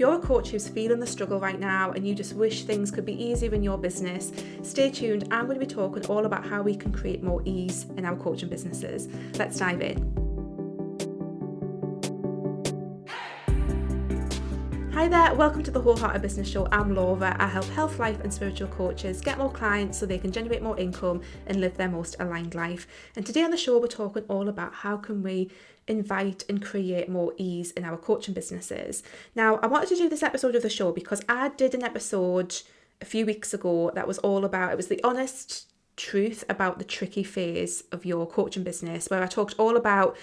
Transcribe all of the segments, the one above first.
you're a coach who's feeling the struggle right now and you just wish things could be easier in your business, stay tuned. I'm going to be talking all about how we can create more ease in our coaching businesses. Let's dive in. Hi there, welcome to the Wholehearted Business Show. I'm Laura. I help health, life and spiritual coaches get more clients so they can generate more income and live their most aligned life. And today on the show, we're talking all about how can we invite and create more ease in our coaching businesses. Now, I wanted to do this episode of the show because I did an episode a few weeks ago that was all about, it was the honest truth about the tricky phase of your coaching business, where I talked all about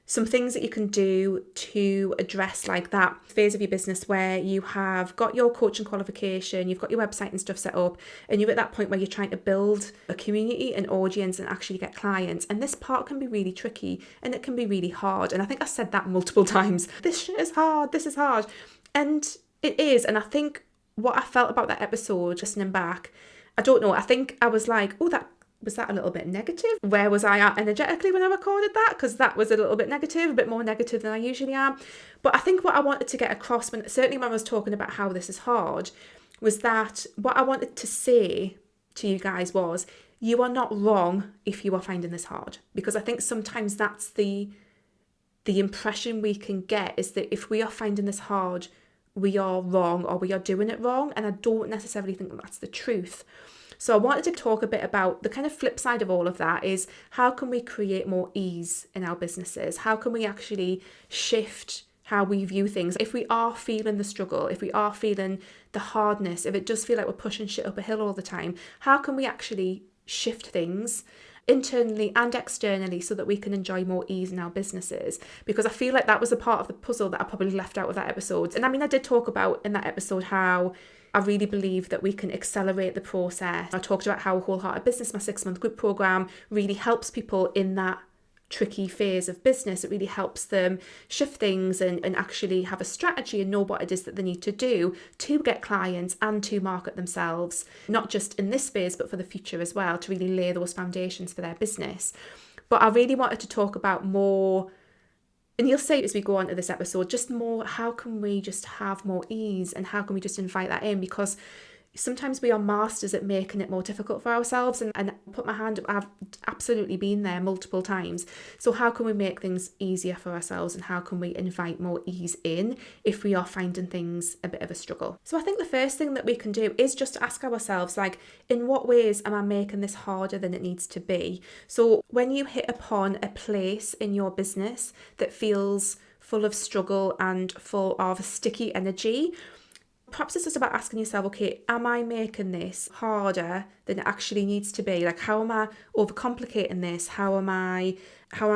some things that you can do to address like that phase of your business where you have got your coaching qualification, you've got your website and stuff set up, and you're at that point where you're trying to build a community, an audience, and actually get clients. And this part can be really tricky and it can be really hard. And I think I said that multiple times. This shit is hard. This is hard. And it is. And I think what I felt about that episode, listening back, I don't know. I think I was like, oh, was that a little bit negative? Where was I at energetically when I recorded that? Because that was a little bit negative, a bit more negative than I usually am. But I think what I wanted to get across, certainly when I was talking about how this is hard, was that what I wanted to say to you guys was, you are not wrong if you are finding this hard. Because I think sometimes that's the impression we can get, is that if we are finding this hard, we are wrong or we are doing it wrong. And I don't necessarily think that that's the truth. So I wanted to talk a bit about the kind of flip side of all of that is, how can we create more ease in our businesses? How can we actually shift how we view things? If we are feeling the struggle, if we are feeling the hardness, if it does feel like we're pushing shit up a hill all the time, how can we actually shift things internally and externally so that we can enjoy more ease in our businesses? Because I feel like that was a part of the puzzle that I probably left out of that episode. And I mean, I did talk about in that episode how I really believe that we can accelerate the process. I talked about how Wholehearted Business, my 6-month group program, really helps people in that tricky phase of business. It really helps them shift things and actually have a strategy and know what it is that they need to do to get clients and to market themselves, not just in this phase, but for the future as well, to really lay those foundations for their business. But I really wanted to talk about more, and you'll see as we go on to this episode, just more, how can we just have more ease and how can we just invite that in? Because sometimes we are masters at making it more difficult for ourselves, and put my hand up, I've absolutely been there multiple times. So how can we make things easier for ourselves, and how can we invite more ease in if we are finding things a bit of a struggle? So I think the first thing that we can do is just to ask ourselves, like, in what ways am I making this harder than it needs to be? So when you hit upon a place in your business that feels full of struggle and full of sticky energy, perhaps it's just about asking yourself, okay, am I making this harder than it actually needs to be? Like, how am I overcomplicating this? How am I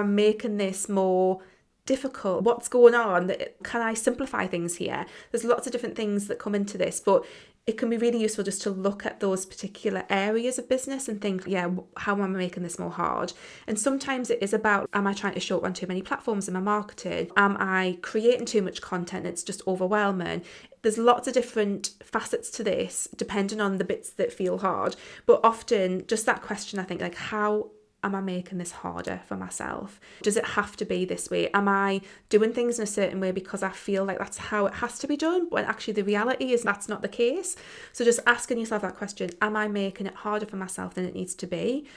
making this more difficult? What's going on? Can I simplify things here? There's lots of different things that come into this, but it can be really useful just to look at those particular areas of business and think, yeah, how am I making this more hard? And sometimes it is about, am I trying to show up on too many platforms in my marketing? Am I creating too much content? It's just overwhelming. There's lots of different facets to this, depending on the bits that feel hard. But often just that question, I think, like, how am I making this harder for myself? Does it have to be this way? Am I doing things in a certain way because I feel like that's how it has to be done, when actually the reality is that's not the case? So just asking yourself that question, am I making it harder for myself than it needs to be,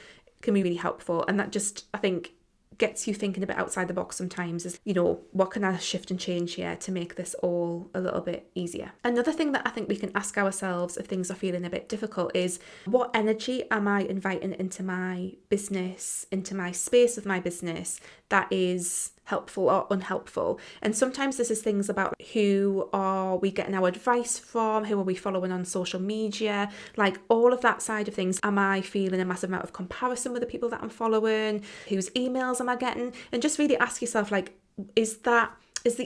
can be really helpful. And that just, I think, gets you thinking a bit outside the box sometimes, is, you know, what can I shift and change here to make this all a little bit easier? Another thing that I think we can ask ourselves if things are feeling a bit difficult is, what energy am I inviting into my business, into my space of my business, that is helpful or unhelpful? And sometimes this is things about, who are we getting our advice from? Who are we following on social media? Like, all of that side of things. Am I feeling a massive amount of comparison with the people that I'm following? Whose emails am I getting? And just really ask yourself, like, is the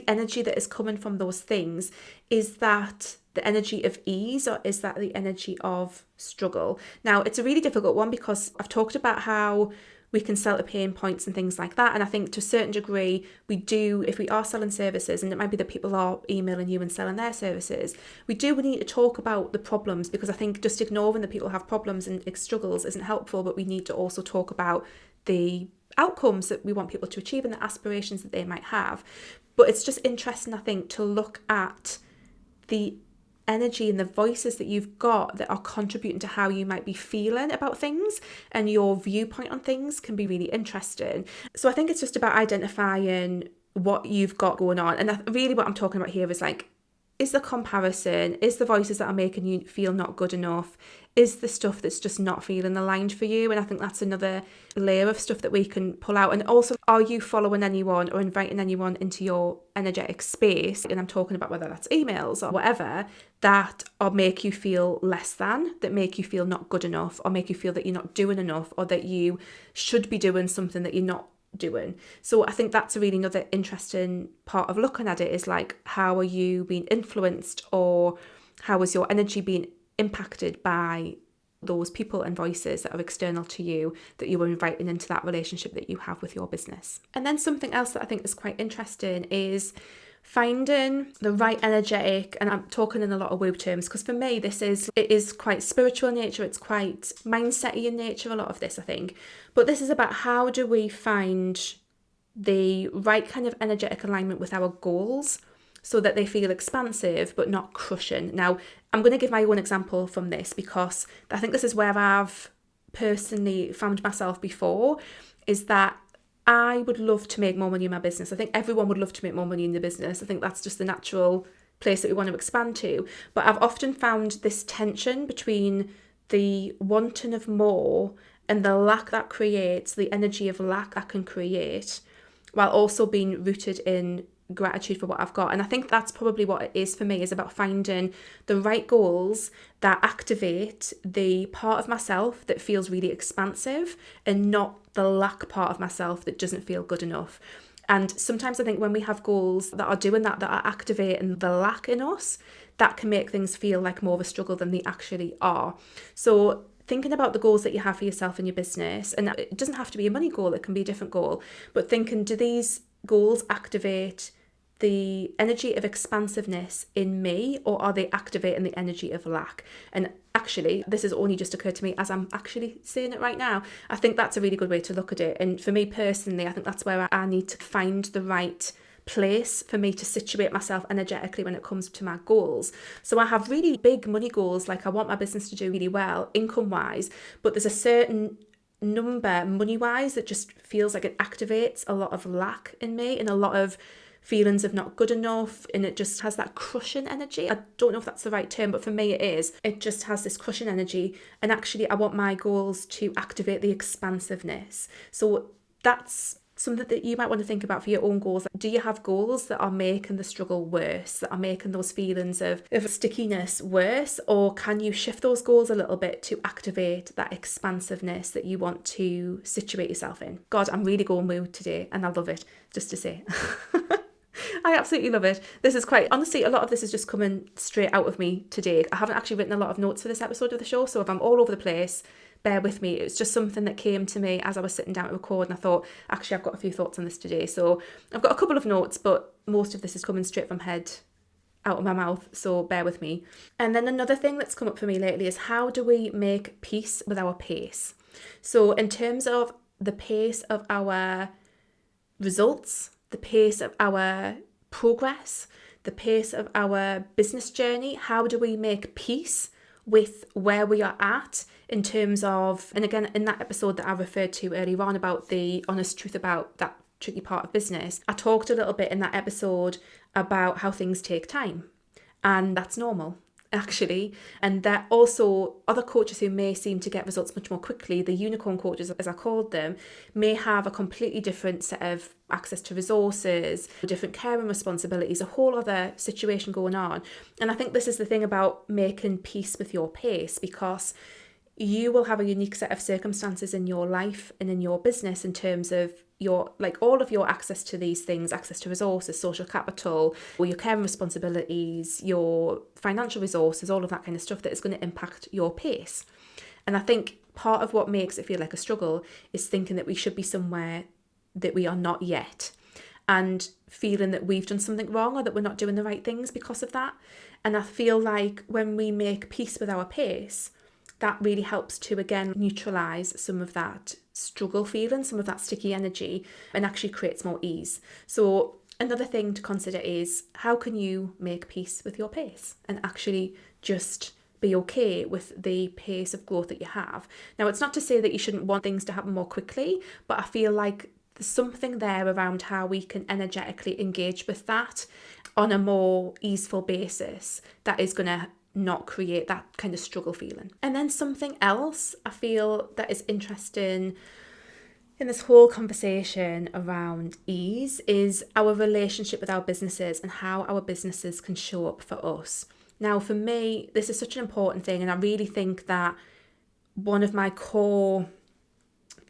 energy that is coming from those things, is that the energy of ease, or is that the energy of struggle? Now, it's a really difficult one, because I've talked about how we can sell to pain points and things like that. And I think to a certain degree, we do, if we are selling services, and it might be that people are emailing you and selling their services, we need to talk about the problems, because I think just ignoring that people have problems and struggles isn't helpful, but we need to also talk about the outcomes that we want people to achieve and the aspirations that they might have. But it's just interesting, I think, to look at the energy and the voices that you've got that are contributing to how you might be feeling about things, and your viewpoint on things can be really interesting. So I think it's just about identifying what you've got going on. And really what I'm talking about here is like, is the comparison, is the voices that are making you feel not good enough, is the stuff that's just not feeling aligned for you? And I think that's another layer of stuff that we can pull out. And also, are you following anyone or inviting anyone into your energetic space? And I'm talking about whether that's emails or whatever, that or make you feel less than, that make you feel not good enough, or make you feel that you're not doing enough, or that you should be doing something that you're not doing. So I think that's a really another interesting part of looking at it, is like, how are you being influenced, or how is your energy being impacted by those people and voices that are external to you, that you are inviting into that relationship that you have with your business. And then something else that I think is quite interesting is finding the right energetic, and I'm talking in a lot of woo terms because for me it is quite spiritual in nature, it's quite mindset-y in nature, a lot of this I think, but this is about how do we find the right kind of energetic alignment with our goals so that they feel expansive but not crushing. Now I'm going to give my own example from this because I think this is where I've personally found myself before, is that I would love to make more money in my business. I think everyone would love to make more money in the business. I think that's just the natural place that we want to expand to. But I've often found this tension between the wanting of more and the lack that creates, the energy of lack that can create, while also being rooted in gratitude for what I've got. And I think that's probably what it is for me, is about finding the right goals that activate the part of myself that feels really expansive, and not the lack part of myself that doesn't feel good enough. And sometimes I think when we have goals that are doing that, that are activating the lack in us, that can make things feel like more of a struggle than they actually are. So thinking about the goals that you have for yourself in your business, and it doesn't have to be a money goal, it can be a different goal, but thinking, do these goals activate the energy of expansiveness in me, or are they activating the energy of lack? And actually, this has only just occurred to me as I'm actually saying it right now. I think that's a really good way to look at it. And for me personally, I think that's where I need to find the right place for me to situate myself energetically when it comes to my goals. So I have really big money goals, like I want my business to do really well income wise, but there's a certain number money wise that just feels like it activates a lot of lack in me, and a lot of feelings of not good enough, and it just has that crushing energy. I don't know if that's the right term, but for me it is. It just has this crushing energy, and actually I want my goals to activate the expansiveness. So that's something that you might want to think about for your own goals. Do you have goals that are making the struggle worse, that are making those feelings of stickiness worse, or can you shift those goals a little bit to activate that expansiveness that you want to situate yourself in? God, I'm really going mood today, and I love it, just to say. I absolutely love it. This is quite, honestly, a lot of this is just coming straight out of me today. I haven't actually written a lot of notes for this episode of the show, so if I'm all over the place, bear with me. It was just something that came to me as I was sitting down to record, and I thought, actually, I've got a few thoughts on this today. So I've got a couple of notes, but most of this is coming straight from head out of my mouth, so bear with me. And then another thing that's come up for me lately is, how do we make peace with our pace? So in terms of the pace of our results, the pace of our progress, the pace of our business journey, how do we make peace with where we are at in terms of, and again, in that episode that I referred to earlier on about the honest truth about that tricky part of business, I talked a little bit in that episode about how things take time, and that's normal, actually. And that also other coaches who may seem to get results much more quickly, the unicorn coaches as I called them, may have a completely different set of access to resources, different caring responsibilities, a whole other situation going on. And I think this is the thing about making peace with your pace, because you will have a unique set of circumstances in your life and in your business in terms of your, like, all of your access to these things, access to resources, social capital, or your care responsibilities, your financial resources, all of that kind of stuff that is going to impact your pace. And I think part of what makes it feel like a struggle is thinking that we should be somewhere that we are not yet, and feeling that we've done something wrong or that we're not doing the right things because of that. And I feel like when we make peace with our pace, that really helps to, again, neutralise some of that struggle feeling, some of that sticky energy, and actually creates more ease. So Another thing to consider is how can you make peace with your pace and actually just be okay with the pace of growth that you have. Now, it's not to say that you shouldn't want things to happen more quickly, but I feel like there's something there around how we can energetically engage with that on a more easeful basis that is going to not create that kind of struggle feeling. And then something else I feel that is interesting in this whole conversation around ease is our relationship with our businesses and how our businesses can show up for us. Now, for me, this is such an important thing, and I really think that one of my core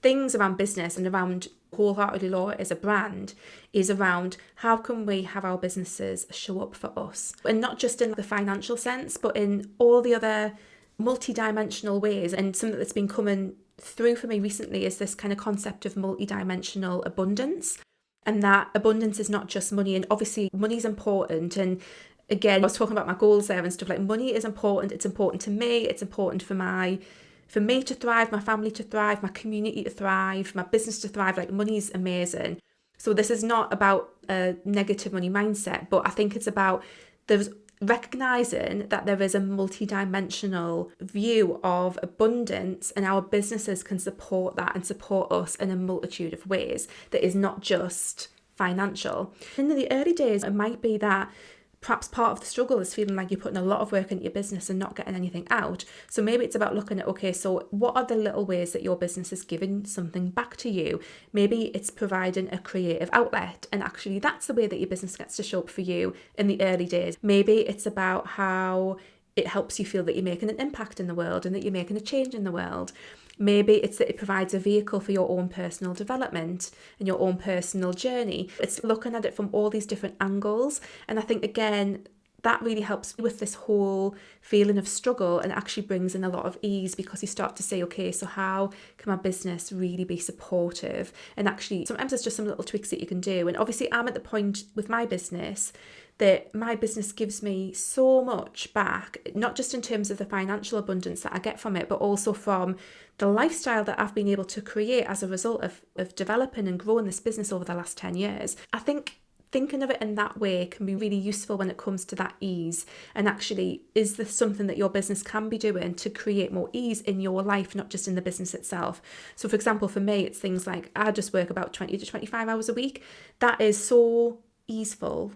things around business and around Wholeheartedly Laura as a brand is around how can we have our businesses show up for us, and not just in the financial sense, but in all the other multi-dimensional ways. And something that's been coming through for me recently is this kind of concept of multi-dimensional abundance, and that abundance is not just money. And obviously money is important, and again, I was talking about my goals there and stuff, like money is important. It's important to me. It's important for me to thrive, my family to thrive, my community to thrive, my business to thrive. Like, money is amazing. So this is not about a negative money mindset, but I think it's about there's recognizing that there is a multi-dimensional view of abundance, and our businesses can support that and support us in a multitude of ways that is not just financial. In the early days, it might be that perhaps part of the struggle is feeling like you're putting a lot of work into your business and not getting anything out. So maybe it's about looking at, okay, so what are the little ways that your business is giving something back to you? Maybe it's providing a creative outlet, and actually that's the way that your business gets to show up for you in the early days. Maybe it's about how it helps you feel that you're making an impact in the world and that you're making a change in the world. Maybe it's that it provides a vehicle for your own personal development and your own personal journey. It's looking at it from all these different angles. And I think, again, that really helps with this whole feeling of struggle, and actually brings in a lot of ease, because you start to say, okay, so how can my business really be supportive? And actually, sometimes it's just some little tweaks that you can do. And obviously, I'm at the point with my business that my business gives me so much back, not just in terms of the financial abundance that I get from it, but also from the lifestyle that I've been able to create as a result of developing and growing this business over the last 10 years. I think thinking of it in that way can be really useful when it comes to that ease. And actually, is this something that your business can be doing to create more ease in your life, not just in the business itself? So for example, for me, it's things like I just work about 20 to 25 hours a week. That is so easeful.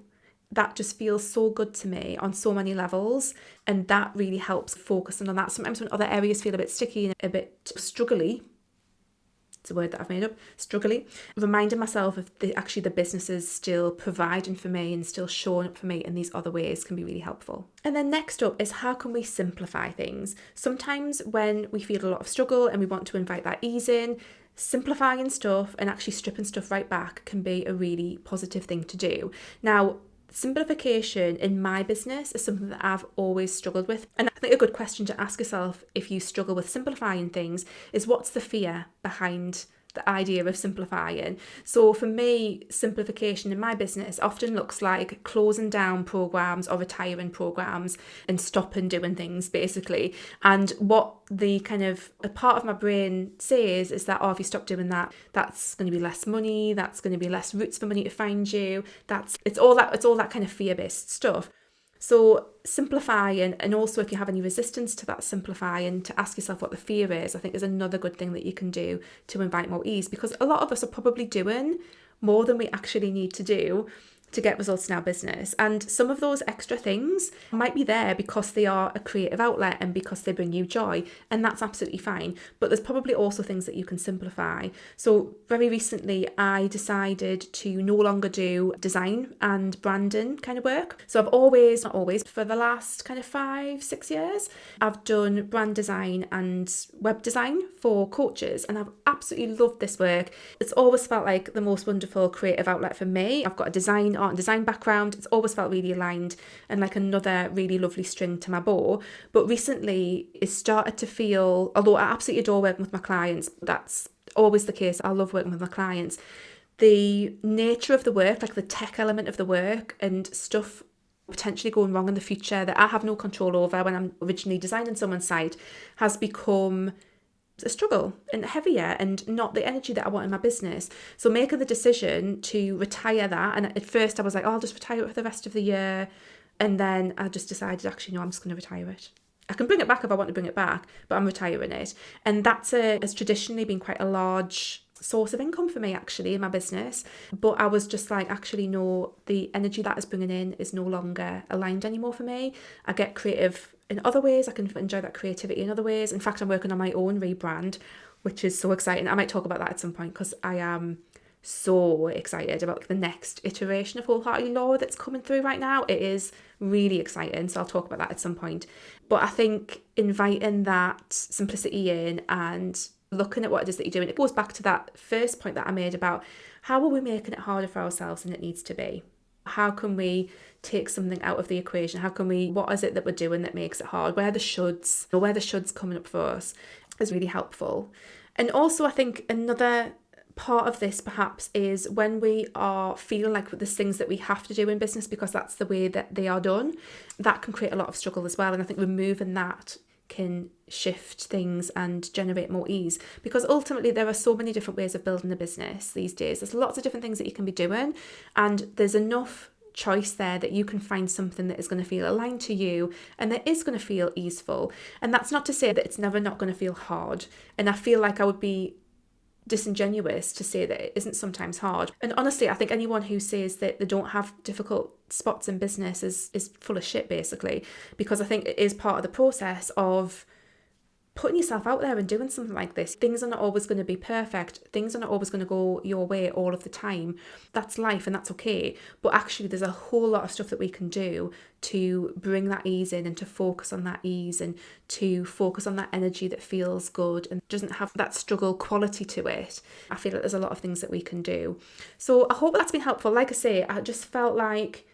That just feels so good to me on so many levels, and that really helps focusing on that. Sometimes when other areas feel a bit sticky and a bit struggly, it's a word that I've made up, struggly, reminding myself of the businesses still providing for me and still showing up for me in these other ways can be really helpful. And then next up is, how can we simplify things? Sometimes when we feel a lot of struggle and we want to invite that ease in, simplifying stuff and actually stripping stuff right back can be a really positive thing to do. Now, simplification in my business is something that I've always struggled with. And I think a good question to ask yourself if you struggle with simplifying things is, what's the fear behind the idea of simplifying? So for me, simplification in my business often looks like closing down programs or retiring programs and stopping doing things, basically. And what the kind of a part of my brain says is that, oh, if you stop doing that, that's going to be less money, that's going to be less routes for money to find you. It's all that kind of fear-based stuff. So simplifying, and also if you have any resistance to that simplifying, to ask yourself what the fear is, I think is another good thing that you can do to invite more ease, because a lot of us are probably doing more than we actually need to do to get results in our business. And some of those extra things might be there because they are a creative outlet and because they bring you joy, and that's absolutely fine. But there's probably also things that you can simplify. So very recently, I decided to no longer do design and branding kind of work. So not always, for the last kind of 5-6 years, I've done brand design and web design for coaches, and I've absolutely loved this work. It's always felt like the most wonderful creative outlet for me. I've got a art and design background. It's always felt really aligned and like another really lovely string to my bow. But recently it started to feel, although I absolutely adore working with my clients, that's always the case, I love working with my clients, the nature of the work, like the tech element of the work and stuff potentially going wrong in the future that I have no control over when I'm originally designing someone's site, has become a struggle and heavier and not the energy that I want in my business. So making the decision to retire that, and at first I was like, oh, I'll just retire it for the rest of the year. And then I just decided, actually, no, I'm just going to retire it. I can bring it back if I want to bring it back, but I'm retiring it. And that's has traditionally been quite a large source of income for me, actually, in my business. But I was just like, actually, no, the energy that is bringing in is no longer aligned anymore for me. I get creative in other ways. I can enjoy that creativity in other ways. In fact, I'm working on my own rebrand, which is so exciting. I might talk about that at some point because I am so excited about the next iteration of Wholeheartedly Laura that's coming through right now. It is really exciting, so I'll talk about that at some point. But I think inviting that simplicity in and looking at what it is that you're doing, it goes back to that first point that I made about how are we making it harder for ourselves than it needs to be? How can we take something out of the equation? What is it that we're doing that makes it hard? Where the shoulds coming up for us is really helpful. And also I think another part of this perhaps is when we are feeling like there's things that we have to do in business because that's the way that they are done, that can create a lot of struggle as well. And I think removing that can shift things and generate more ease, because ultimately there are so many different ways of building a business these days. There's lots of different things that you can be doing, and there's enough choice there that you can find something that is going to feel aligned to you and that is going to feel easeful. And that's not to say that it's never not going to feel hard. And I feel like I would be disingenuous to say that it isn't sometimes hard. And honestly, I think anyone who says that they don't have difficult spots in business is full of shit, basically, because I think it is part of the process of putting yourself out there and doing something like this. Things are not always going to be perfect. Things are not always going to go your way all of the time. That's life and that's okay. But actually there's a whole lot of stuff that we can do to bring that ease in and to focus on that ease and to focus on that energy that feels good and doesn't have that struggle quality to it. I feel like there's a lot of things that we can do. So I hope that's been helpful. Like I say, I just felt like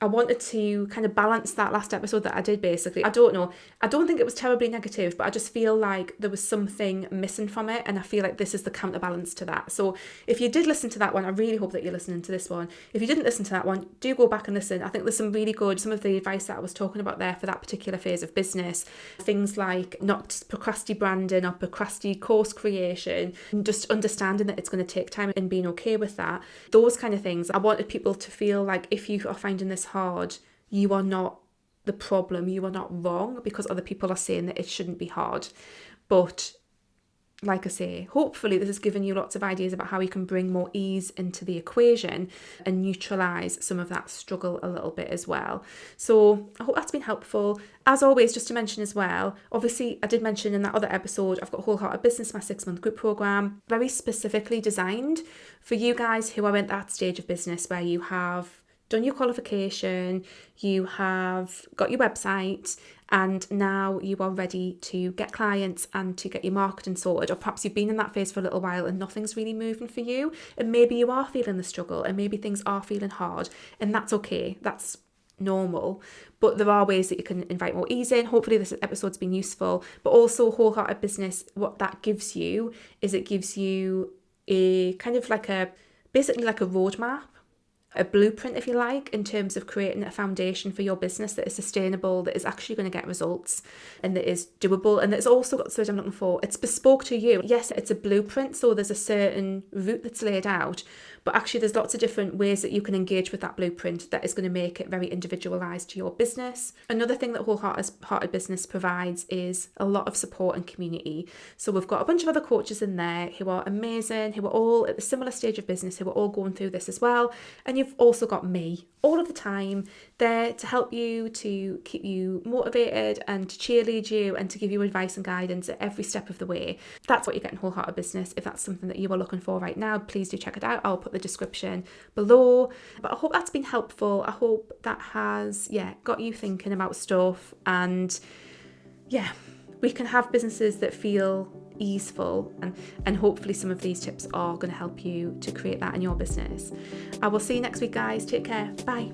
I wanted to kind of balance that last episode that I did, basically. I don't know. I don't think it was terribly negative, but I just feel like there was something missing from it. And I feel like this is the counterbalance to that. So if you did listen to that one, I really hope that you're listening to this one. If you didn't listen to that one, do go back and listen. I think there's some of the advice that I was talking about there for that particular phase of business. Things like not procrasti branding or procrasti course creation, and just understanding that it's going to take time and being okay with that. Those kind of things. I wanted people to feel like if you are finding this hard, you are not the problem, you are not wrong because other people are saying that it shouldn't be hard. But like I say, hopefully this has given you lots of ideas about how you can bring more ease into the equation and neutralise some of that struggle a little bit as well. So I hope that's been helpful. As always, just to mention as well, obviously I did mention in that other episode, I've got Wholehearted Business, my 6-month group programme, very specifically designed for you guys who are at that stage of business where you have done your qualification, you have got your website, and now you are ready to get clients and to get your marketing sorted. Or perhaps you've been in that phase for a little while and nothing's really moving for you, and maybe you are feeling the struggle and maybe things are feeling hard, and that's okay. That's normal, but there are ways that you can invite more ease in. Hopefully this episode's been useful. But also Wholehearted Business, what that gives you is it gives you a kind of basically like a roadmap, a blueprint, if you like, in terms of creating a foundation for your business that is sustainable, that is actually going to get results and that is doable, and that's also got the word I'm looking for. It's bespoke to you. Yes, it's a blueprint, so there's a certain route that's laid out, but actually there's lots of different ways that you can engage with that blueprint that is going to make it very individualized to your business. Another thing that Wholehearted Business provides is a lot of support and community. So we've got a bunch of other coaches in there who are amazing, who are all at a similar stage of business, who are all going through this as well. And you've also got me all of the time there to help you, to keep you motivated and to cheerlead you and to give you advice and guidance at every step of the way. That's what you get in Wholehearted Business. If that's something that you are looking for right now, please do check it out. I'll put the description below. But I hope that's been helpful. I hope that has got you thinking about stuff, and we can have businesses that feel easeful, and hopefully some of these tips are going to help you to create that in your business. I will see you next week, guys. Take care. Bye.